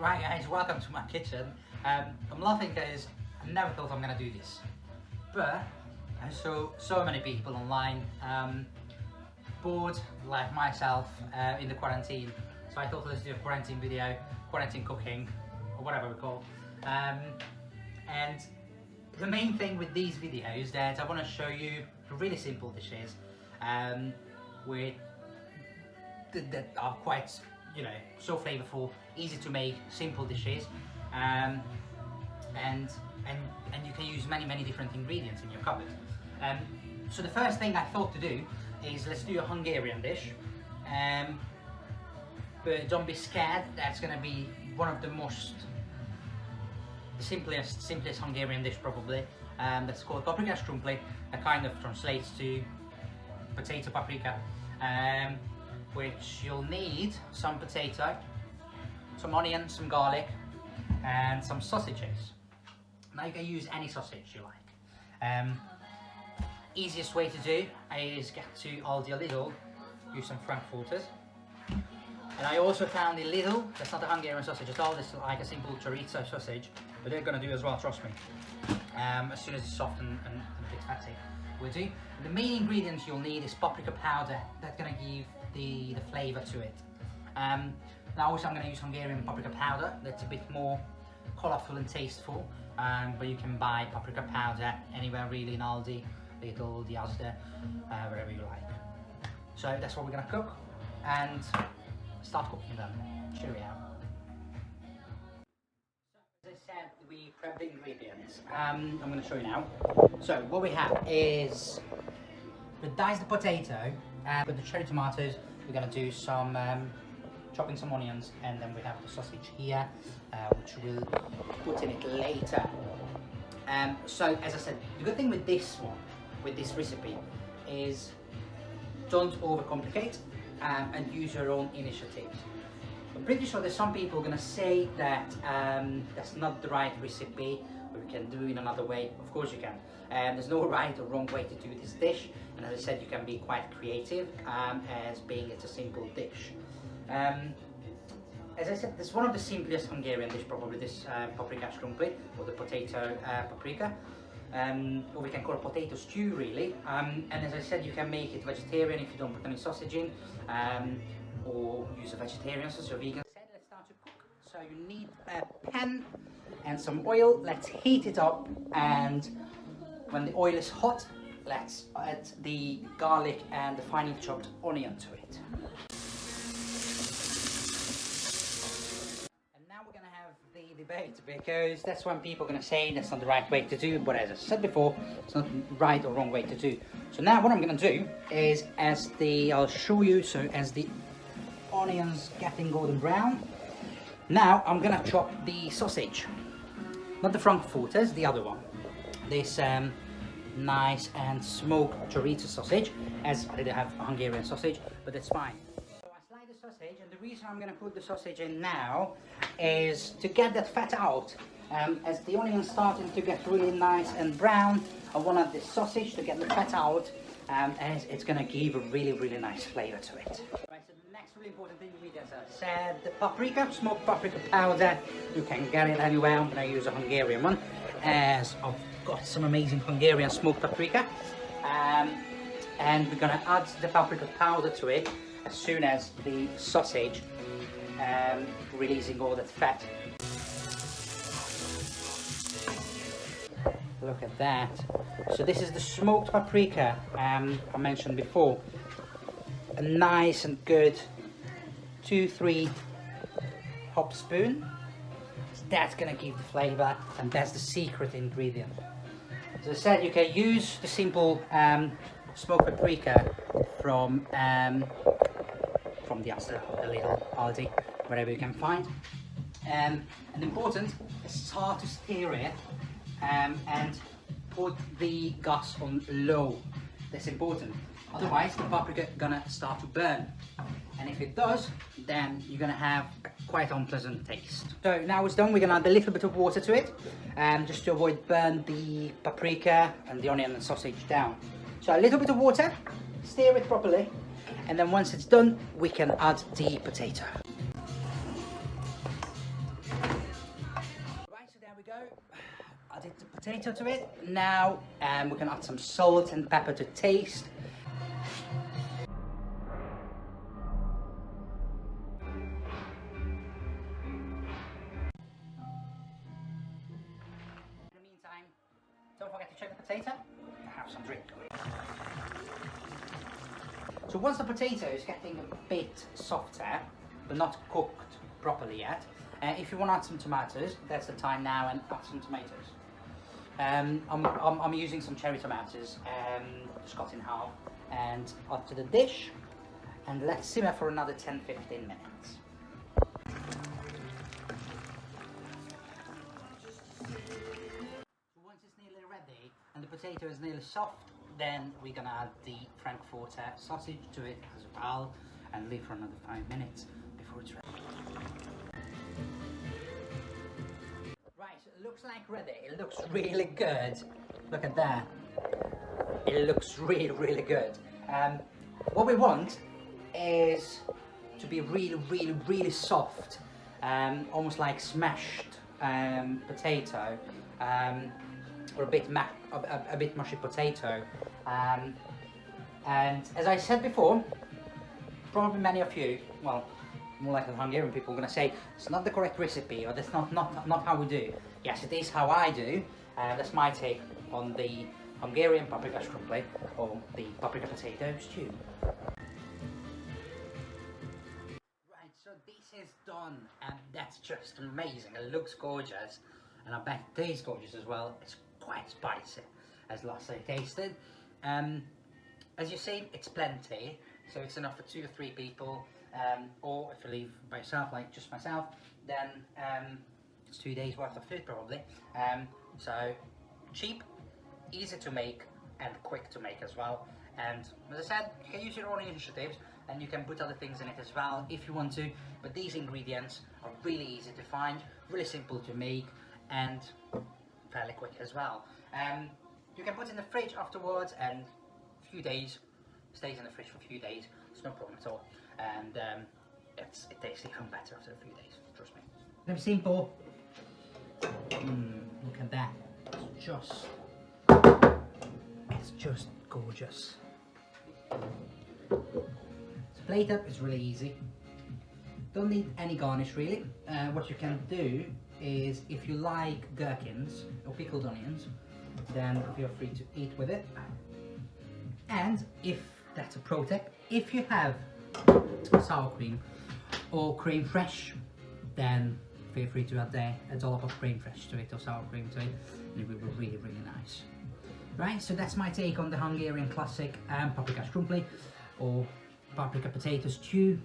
Right guys, welcome to my kitchen. I'm laughing because I never thought I'm gonna do this, but I saw so many people online bored like myself in the quarantine, so I thought let's do a quarantine video, quarantine cooking, or whatever we call. And the main thing with these videos that I want to show you really simple dishes that are quite, you know, so flavorful, easy to make, simple dishes, and you can use many different ingredients in your cupboard. So the first thing I thought to do is let's do a Hungarian dish, but don't be scared. That's gonna be one of the most simplest Hungarian dish probably. That's called paprika strumpli. That kind of translates to potato paprika. Which you'll need some potato, some onion, some garlic, and some sausages. Now you can use any sausage you like. Easiest way to do is get to Aldi or Lidl, use some frankfurters. And I also found a Lidl, that's not a Hungarian sausage at all, it's like a simple chorizo sausage, but they're gonna do as well, trust me. As soon as it's soft and a bit fatty, will do. The main ingredients you'll need is paprika powder. That's gonna give the flavour to it. Now also I'm going to use Hungarian paprika powder. That's a bit more colourful and tasteful, but you can buy paprika powder anywhere really, in Aldi, Lidl, the Asda, wherever you like. So that's what we're going to cook and start cooking them. Cheerio. So as I said, we prepped the ingredients. I'm going to show you now. So what we have is we dice the potato. With the cherry tomatoes, we're going to do some chopping some onions, and then we have the sausage here, which we'll put in it later. So as I said, the good thing with this one, with this recipe, is don't overcomplicate and use your own initiatives. I'm pretty sure there's some people going to say that that's not the right recipe, or you can do it another way. Of course you can. There's no right or wrong way to do this dish, and as I said, you can be quite creative as being it's a simple dish. As I said, this is one of the simplest Hungarian dish, probably this paprika strumpli, or the potato paprika, or we can call it potato stew really. And as I said, you can make it vegetarian if you don't put any sausage in, or use a vegetarian sausage or vegan. Let's start to cook. So you need a pan and some oil. Let's heat it up, and when the oil is hot, let's add the garlic and the finely chopped onion to it. And now we're going to have the debate, because that's when people are going to say that's not the right way to do, but as I said before, it's not the right or wrong way to do. So now what I'm going to do is, I'll show you, so as the onions getting golden brown, now I'm going to chop the sausage. Not the frankfurters, the other one. This nice and smoked chorizo sausage, as I didn't have a Hungarian sausage, but that's fine. So I slide the sausage, and the reason I'm going to put the sausage in now is to get that fat out. As the onions starting to get really nice and brown, I want the sausage to get the fat out, as it's going to give a really nice flavour to it. Right, so the next really important ingredient, as I said, the paprika, smoked paprika powder. You can get it anywhere. I'm going to use a Hungarian one, as I've got some amazing Hungarian smoked paprika, and we're going to add the paprika powder to it as soon as the sausage releasing all that fat. Look at that. So this is the smoked paprika I mentioned before. A nice and good 2-3 hop spoon. That's gonna give the flavor, and that's the secret ingredient. As I said, you can use the simple smoked paprika from the Asda, the Lidl, Aldi, wherever you can find. And important is start to stir it and put the gas on low. That's important. Otherwise, the paprika gonna start to burn. And if it does, then you're gonna have a quite unpleasant taste. So now it's done, we're gonna add a little bit of water to it, just to avoid burn the paprika and the onion and sausage down. So a little bit of water, stir it properly, and then once it's done, we can add the potato. we go. Added the potato to it. Now we can add some salt and pepper to taste. In the meantime, don't forget to check the potato and have some drink. So once the potato is getting a bit softer, but not cooked properly yet, if you want to add some tomatoes, that's the time now, and add some tomatoes. I'm using some cherry tomatoes, just cut in half, and add to the dish, and let's simmer for another 10-15 minutes. So once it's nearly ready and the potato is nearly soft, then we're gonna add the Frankfurter sausage to it as well, and leave for another 5 minutes before it's ready. Right, so it looks like ready. It looks really good. Look at that. It looks really, really good. What we want is to be really, really, really soft, almost like smashed potato, or a bit mushy potato. And as I said before, probably many of you, well, more like the Hungarian people, are going to say it's not the correct recipe, or that's not how we do. Yes, it is how I do. That's my take on the Hungarian paprika scrumplay, or the paprika potato stew. Right, so this is done, and that's just amazing. It looks gorgeous, and I bet it tastes gorgeous as well. It's quite spicy, as last I tasted. As you see, it's plenty, so it's enough for 2 or 3 people. Or if you leave by yourself, like just myself, then it's 2 days worth of food probably. So cheap, easy to make, and quick to make as well. And as I said, you can use your own initiatives, and you can put other things in it as well if you want to. But these ingredients are really easy to find, really simple to make, and fairly quick as well. You can put it in the fridge afterwards, and a few days, stays in the fridge for a few days. It's no problem at all. And it tastes even better after a few days, trust me. Very simple. Look at that. It's just gorgeous. To plate up is really easy. Don't need any garnish really. What you can do is, if you like gherkins or pickled onions, then feel free to eat with it. And if that's a pro tip, if you have sour cream or creme fraiche, then feel free to add a dollop of creme fraiche to it, or sour cream to it, and it will be really, really nice. Right, so that's my take on the Hungarian classic paprika scrumplay, or paprika potato stew.